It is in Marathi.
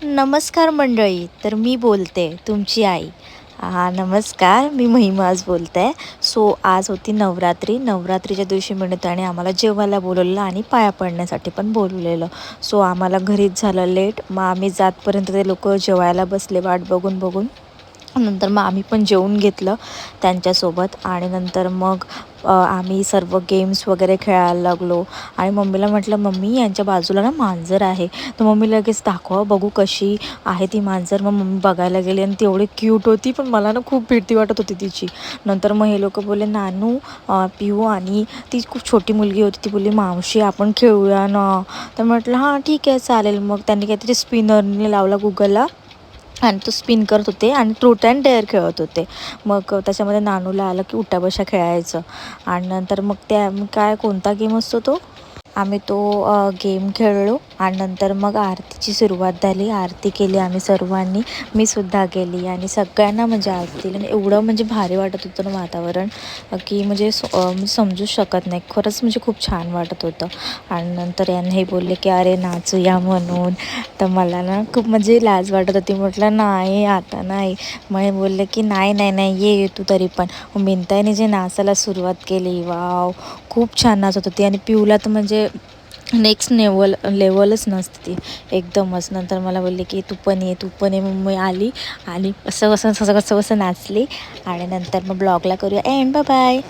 नमस्कार मंडळी. तर मी बोलते तुमची आई. नमस्कार, मी महिमा आज बोलते आहे. सो आज होती नवरात्रीच्या दिवशी आणि आम्हाला जेवायला बोलवलेलं आणि पाया पडण्यासाठी पण बोलवलेलं. सो आम्हाला घरीच झालं लेट. मग आम्ही जातपर्यंत ते लोकं जेवायला बसले वाट बघून बघून. नंतर मग आम्ही पण जेवून घेतलं त्यांच्यासोबत आणि नंतर मग आम्ही सर्व गेम्स वगैरे खेळायला लागलो. आणि मम्मीला म्हटलं, "मम्मी, यांच्या बाजूला ना मांजर आहे." तर मम्मी लगेच, "दाखवा बघू कशी आहे ती मांजर." मग मम्मी बघायला गेली आणि ती एवढी क्यूट होती, पण मला ना खूप भीती वाटत होती तिची. नंतर मग हे लोकं बोलले, "नानू, पिऊ." आणि ती खूप छोटी मुलगी होती, ती बोलली, "मावशी, आपण खेळूया ना." तर म्हटलं, "हां, ठीक आहे, चालेल." मग त्यांनी काहीतरी स्पिनरने लावला Googleला आणि तो स्पिन करत होते आणि ट्रूथ अँड डेअर खेळत होते. मग त्याच्यामध्ये नानूला आलं की उठाबशा खेळायचं. आणि नंतर मग त्या काय कोणता गेम असतो तो? आम्ही तो गेम खेळलो आणि नंतर मग आरतीची सुरुवात झाली. आरती केली आम्ही सर्वांनी. मी सुद्धा केली आणि सगळ्यांना म्हणजे आरतीला एवढं म्हणजे भारी वाटत होतं ना वातावरण, की म्हणजे समजूच शकत नाही. खरंच म्हणजे खूप छान वाटत होतं. आणि नंतर यांनी हे बोलले की "अरे नाचूया" म्हणून. तर मला ना खूप म्हणजे लाज वाटत होती. म्हटलं, "नाही, आता नाही." मग हे बोलले की "नाही, नाही, नाही, ये तू तरी पण." मिनताईने जे नाचायला सुरुवात केली, वॉव! खूप छान नाचत होती. आणि पिऊला तर म्हणजे नेक्स्ट लेवलच नसते ती, एकदमच. नंतर मला बोलले की "तू पण ये, तू पण ये." मग मी आली आणि असं नाचली. आणि नंतर मग ब्लॉगला करूया एंड. Bye bye.